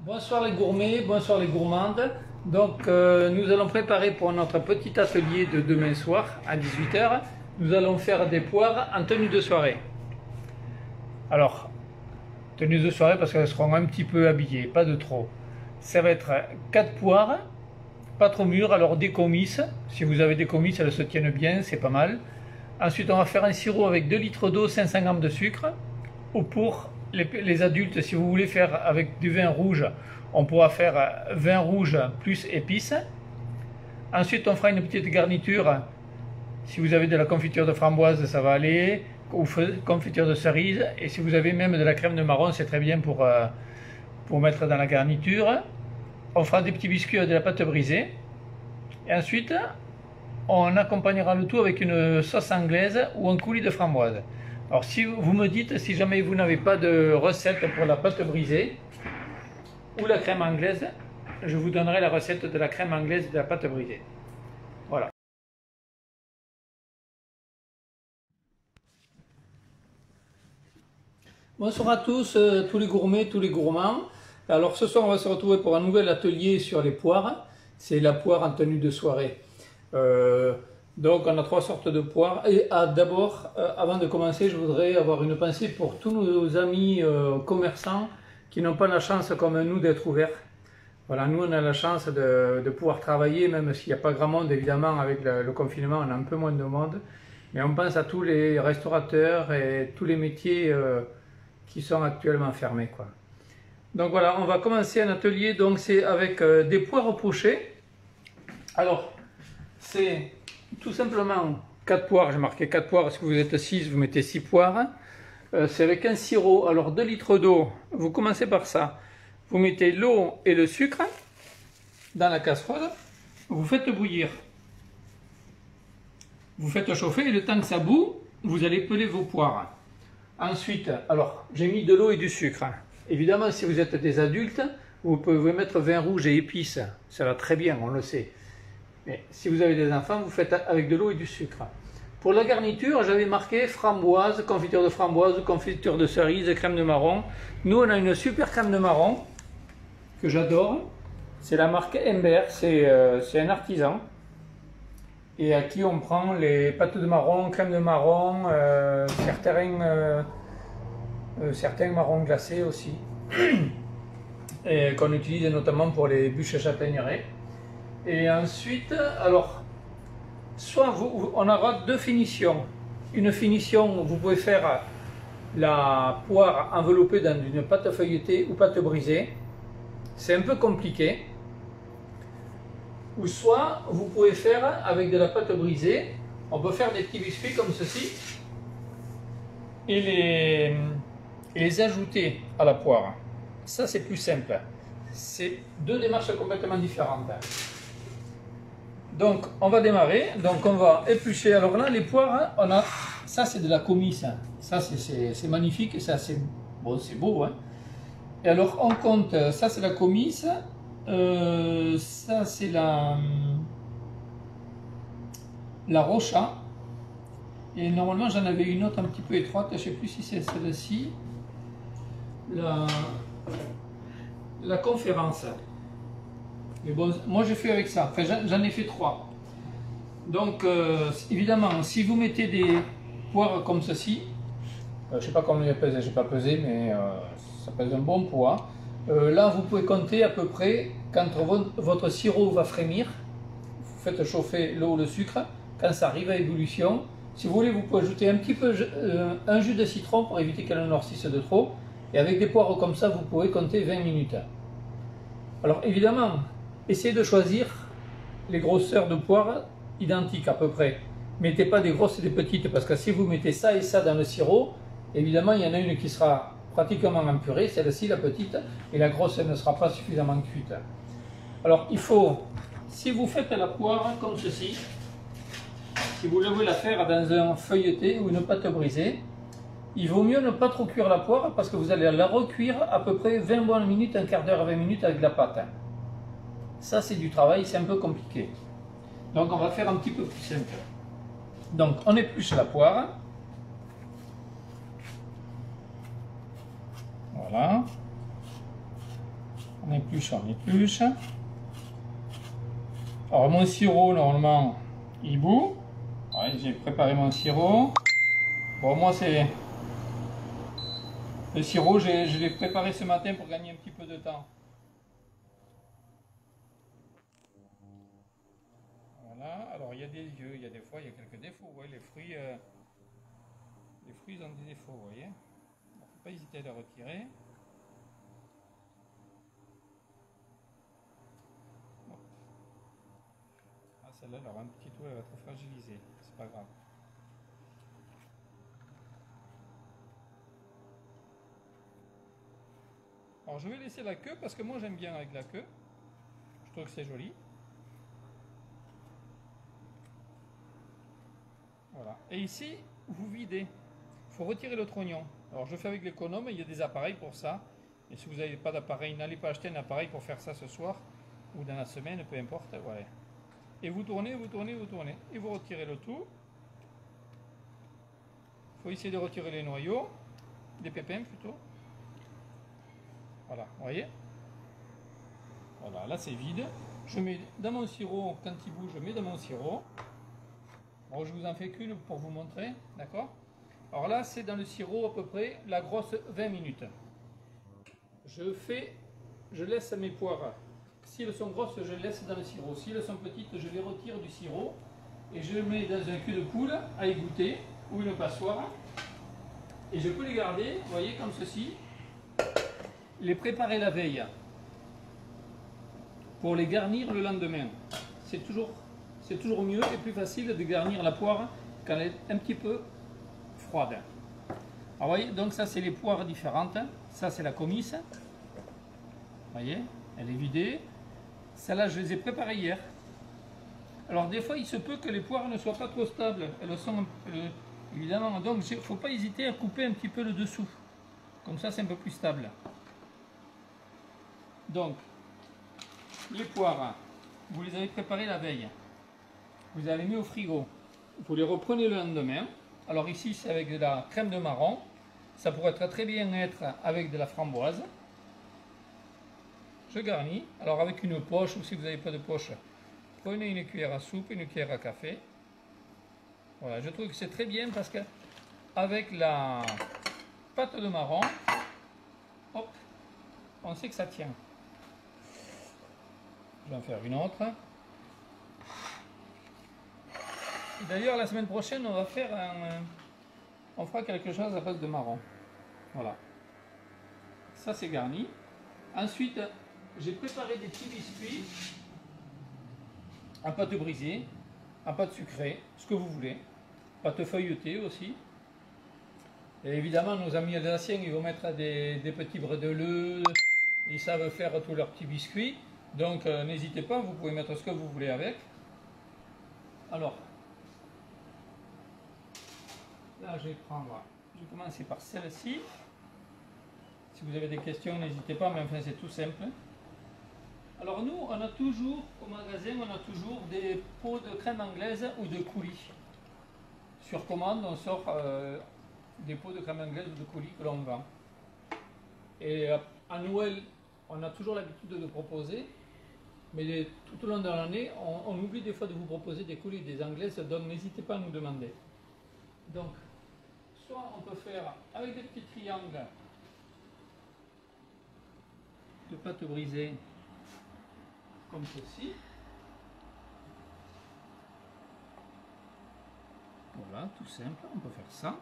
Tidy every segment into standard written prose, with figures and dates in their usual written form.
Bonsoir les gourmets, bonsoir les gourmandes. Donc nous allons préparer pour notre petit atelier de demain soir à 18 h. Nous allons faire des poires en tenue de soirée. Alors, tenue de soirée parce qu'elles seront un petit peu habillées, pas de trop. Ça va être 4 poires, pas trop mûres, alors des comices. Si vous avez des comices, elles se tiennent bien, c'est pas mal. Ensuite, on va faire un sirop avec 2 litres d'eau, 500 g de sucre. Ou pour les adultes, si vous voulez faire avec du vin rouge, on pourra faire vin rouge plus épices. Ensuite, on fera une petite garniture. Si vous avez de la confiture de framboise, ça va aller. Ou confiture de cerise. Et si vous avez même de la crème de marron, c'est très bien pour mettre dans la garniture. On fera des petits biscuits avec de la pâte brisée. Et ensuite, on accompagnera le tout avec une sauce anglaise ou un coulis de framboise. Alors si vous me dites, si jamais vous n'avez pas de recette pour la pâte brisée ou la crème anglaise, je vous donnerai la recette de la crème anglaise et de la pâte brisée. Voilà. Bonsoir à tous, tous les gourmets, tous les gourmands. Alors ce soir on va se retrouver pour un nouvel atelier sur les poires. C'est la poire en tenue de soirée. Donc on a 3 sortes de poires. Et d'abord, avant de commencer, je voudrais avoir une pensée pour tous nos amis commerçants qui n'ont pas la chance comme nous d'être ouverts. Voilà, nous on a la chance de pouvoir travailler, même s'il n'y a pas grand monde évidemment avec le confinement, on a un peu moins de monde. Mais on pense à tous les restaurateurs et tous les métiers qui sont actuellement fermés, quoi. Donc voilà, on va commencer un atelier, donc c'est avec des poires pochées. Alors, c'est tout simplement 4 poires, j'ai marqué 4 poires, si vous êtes 6, vous mettez 6 poires. C'est avec un sirop, alors 2 litres d'eau, vous commencez par ça. Vous mettez l'eau et le sucre dans la casserole, vous faites bouillir. Vous faites chauffer et le temps que ça bout, vous allez peler vos poires. Ensuite, alors j'ai mis de l'eau et du sucre. Évidemment, si vous êtes des adultes, vous pouvez mettre vin rouge et épices, ça va très bien, on le sait. Mais si vous avez des enfants, vous faites avec de l'eau et du sucre. Pour la garniture, j'avais marqué framboise, confiture de framboise, confiture de cerise, crème de marron. Nous, on a une super crème de marron que j'adore. C'est la marque Ember, c'est un artisan. Et à qui on prend les pâtes de marron, crème de marron, certains marrons glacés aussi. Et qu'on utilise notamment pour les bûches châtaignerées. Et ensuite, alors, soit on aura 2 finitions. Une finition, vous pouvez faire la poire enveloppée dans une pâte feuilletée ou pâte brisée. C'est un peu compliqué. Ou soit, vous pouvez faire avec de la pâte brisée. On peut faire des petits biscuits comme ceci. Et les ajouter à la poire. Ça, c'est plus simple. C'est 2 démarches complètement différentes. Donc on va démarrer, donc on va éplucher. Alors là les poires, on a, ça c'est de la comice, ça c'est magnifique, et ça c'est bon, c'est beau, hein. Et alors on compte, ça c'est la comice, ça c'est la rocha, et normalement j'en avais une autre un petit peu étroite, je ne sais plus si c'est celle-ci, la conférence. Mais bon, moi j'ai fait avec ça, enfin, j'en ai fait 3. Donc évidemment, si vous mettez des poires comme ceci, je ne sais pas combien il pèse, j'ai pas pesé, mais ça pèse un bon poids. Là vous pouvez compter à peu près, quand votre sirop va frémir, vous faites chauffer l'eau ou le sucre, quand ça arrive à ébullition, si vous voulez vous pouvez ajouter un petit peu un jus de citron pour éviter qu'elle noircisse de trop, et avec des poires comme ça vous pouvez compter 20 minutes. Alors évidemment, essayez de choisir les grosseurs de poires identiques à peu près. Mettez pas des grosses et des petites, parce que si vous mettez ça et ça dans le sirop, évidemment il y en a une qui sera pratiquement en purée, celle-ci la petite, et la grosse elle ne sera pas suffisamment cuite. Alors il faut, si vous faites la poire comme ceci, si vous voulez la faire dans un feuilleté ou une pâte brisée, il vaut mieux ne pas trop cuire la poire, parce que vous allez la recuire à peu près 20 bonnes minutes, un quart d'heure à 20 minutes avec la pâte. Ça c'est du travail, c'est un peu compliqué. Donc on va faire un petit peu plus simple. Donc on épluche la poire. Voilà. On épluche, on épluche. Alors mon sirop, normalement, il bout. Ouais, j'ai préparé mon sirop. Bon, moi c'est... Le sirop, je l'ai préparé ce matin pour gagner un petit peu de temps. Voilà, alors il y a des yeux, il y a des fois, il y a quelques défauts. Vous voyez, les fruits ils ont des défauts, vous voyez. Il ne faut pas hésiter à les retirer. Ah, celle-là, elle aura un petit trou, elle va être fragilisée. C'est pas grave. Alors je vais laisser la queue parce que moi j'aime bien avec la queue. Je trouve que c'est joli. Voilà. Et ici, vous videz. Il faut retirer le trognon. Alors je fais avec l'économe, il y a des appareils pour ça. Et si vous n'avez pas d'appareil, n'allez pas acheter un appareil pour faire ça ce soir ou dans la semaine, peu importe. Voilà. Et vous tournez, vous tournez, vous tournez. Et vous retirez le tout. Il faut essayer de retirer les noyaux, les pépins plutôt. Voilà, vous voyez. Voilà, là c'est vide. Je mets dans mon sirop, quand il bouge, je mets dans mon sirop. Bon, je vous en fais qu'une pour vous montrer, d'accord? Alors là, c'est dans le sirop à peu près la grosse 20 minutes. Je laisse mes poires. Si elles sont grosses, je les laisse dans le sirop. Si elles sont petites, je les retire du sirop et je les mets dans un cul de poule à égoutter ou une passoire. Et je peux les garder, vous voyez, comme ceci. Les préparer la veille pour les garnir le lendemain. C'est toujours mieux et plus facile de garnir la poire quand elle est un petit peu froide. Alors, voyez, donc ça c'est les poires différentes. Ça c'est la comice. Vous voyez, elle est vidée. Celle-là je les ai préparées hier. Alors des fois il se peut que les poires ne soient pas trop stables. Elles sont évidemment, donc il ne faut pas hésiter à couper un petit peu le dessous. Comme ça c'est un peu plus stable. Donc les poires, vous les avez préparées la veille. Vous avez mis au frigo. Vous les reprenez le lendemain. Alors ici c'est avec de la crème de marron. Ça pourrait très bien être avec de la framboise. Je garnis. Alors avec une poche ou si vous n'avez pas de poche, prenez une cuillère à soupe, une cuillère à café. Voilà, je trouve que c'est très bien parce que avec la pâte de marron, hop, on sait que ça tient. Je vais en faire une autre. D'ailleurs, la semaine prochaine, on va faire on fera quelque chose à base de marron. Voilà. Ça, c'est garni. Ensuite, j'ai préparé des petits biscuits en pâte brisée, en pâte sucrée, ce que vous voulez. Pâte feuilletée aussi. Et évidemment, nos amis alsaciens, ils vont mettre des petits brédeleux. Ils savent faire tous leurs petits biscuits. Donc, n'hésitez pas, vous pouvez mettre ce que vous voulez avec. Alors, là, je vais commencer par celle-ci. Si vous avez des questions, n'hésitez pas, mais enfin, c'est tout simple. Alors nous, on a toujours, au magasin, on a toujours des pots de crème anglaise ou de coulis. Sur commande, on sort des pots de crème anglaise ou de coulis que l'on vend. Et à Noël, on a toujours l'habitude de le proposer, mais tout au long de l'année, on oublie des fois de vous proposer des coulis des anglaises, donc n'hésitez pas à nous demander. Donc, soit on peut faire avec des petits triangles de pâte brisée, comme ceci. Voilà, tout simple, on peut faire ça.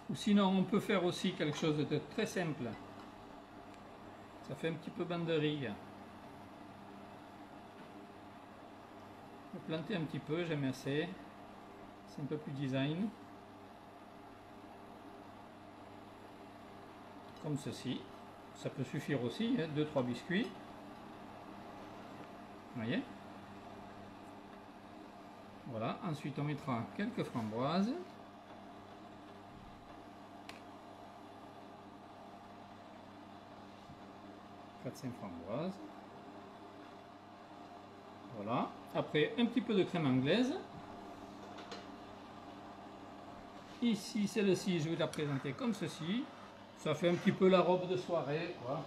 Ou sinon, on peut faire aussi quelque chose de très simple. Ça fait un petit peu banderille. Je vais planter un petit peu, j'aime assez. C'est un peu plus design. Comme ceci. Ça peut suffire aussi, 2-3 biscuits. Vous voyez? Voilà, ensuite on mettra quelques framboises. Quatre, 5 framboises. Voilà. Après, un petit peu de crème anglaise. Ici, celle-ci, je vais la présenter comme ceci. Ça fait un petit peu la robe de soirée, quoi.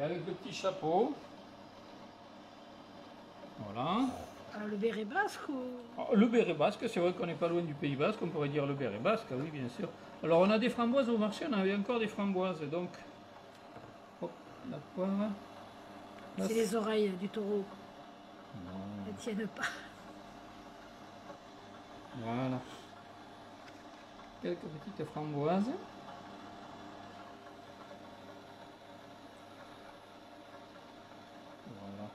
Et avec le petit chapeau. Voilà. Alors, le béret basque ou... Le béret basque, c'est vrai qu'on n'est pas loin du Pays Basque, on pourrait dire le béret basque, oui bien sûr. Alors on a des framboises au marché, on avait encore des framboises, donc... Hop, la poire. Là, C'est les oreilles du taureau. non. Elles ne tiennent pas. Voilà. Quelques petites framboises. Voilà.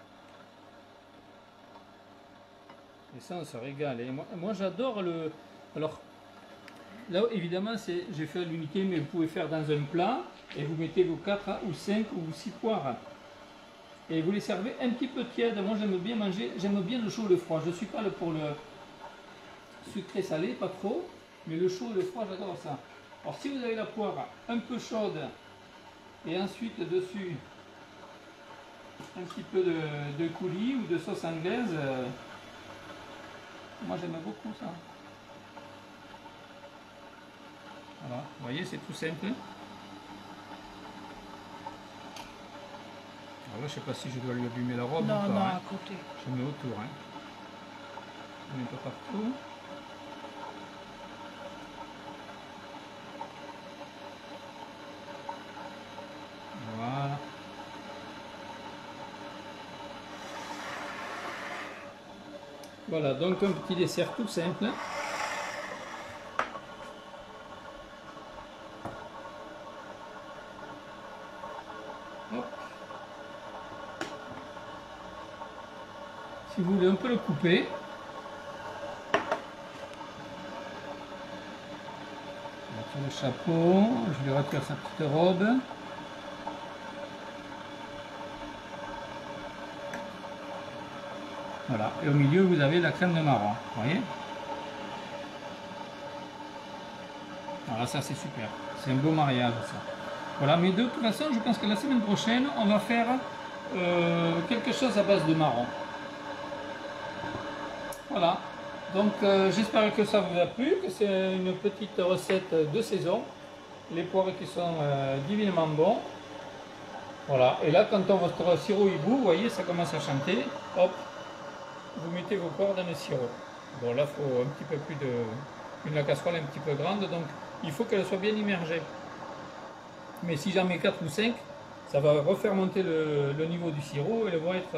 Et ça, on se régale. Et moi j'adore le... Alors, là, évidemment, j'ai fait à l'unité, mais vous pouvez faire dans un plat. Et vous mettez vos 4 ou 5 ou 6 poires. Et vous les servez un petit peu tièdes. Moi, j'aime bien manger, j'aime bien le chaud et le froid. Je ne suis pas là pour le sucré salé, pas trop. Mais le chaud et le froid, j'adore ça. Alors, si vous avez la poire un peu chaude, et ensuite dessus, un petit peu de coulis ou de sauce anglaise, moi, j'aime beaucoup ça. Voilà, vous voyez, c'est tout simple. Alors là, je ne sais pas si je dois lui abîmer la robe ou Non, pas. non, Hein. à côté. Je mets autour. Hein. Je mets un peu partout. Voilà. Voilà, donc un petit dessert tout simple. Hop. Si vous voulez, on peut le couper. On va faire le chapeau. Je vais retirer sa petite robe. Voilà. Et au milieu, vous avez la crème de marron. Vous voyez? Voilà, ça c'est super. C'est un beau mariage, ça. Voilà, mais de toute façon, je pense que la semaine prochaine, on va faire quelque chose à base de marron. Voilà. Donc, j'espère que ça vous a plu, que c'est une petite recette de saison. Les poires qui sont divinement bons. Voilà. Et là, quand votre sirop il bout, vous voyez, ça commence à chanter. Hop, vous mettez vos poires dans le sirop. Bon, là, il faut un petit peu plus de... la casserole un petit peu grande, donc il faut qu'elle soit bien immergée. Mais si j'en mets 4 ou 5, ça va refaire monter le niveau du sirop et elles vont être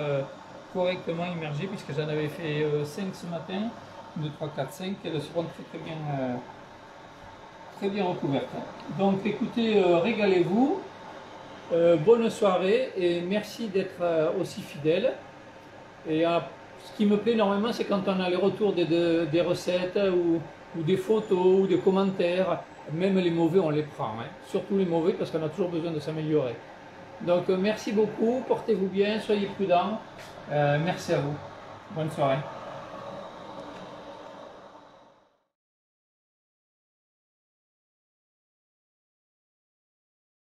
correctement immergées, puisque j'en avais fait 5 ce matin, 2, 3, 4, 5, elles seront très bien recouvertes. Donc écoutez, régalez-vous, bonne soirée et merci d'être aussi fidèles. Et ce qui me plaît énormément, c'est quand on a les retours des recettes ou des photos ou des commentaires. Même les mauvais, on les prend. Hein. Surtout les mauvais, parce qu'on a toujours besoin de s'améliorer. Donc merci beaucoup, portez-vous bien, soyez prudents. Merci à vous. Bonne soirée.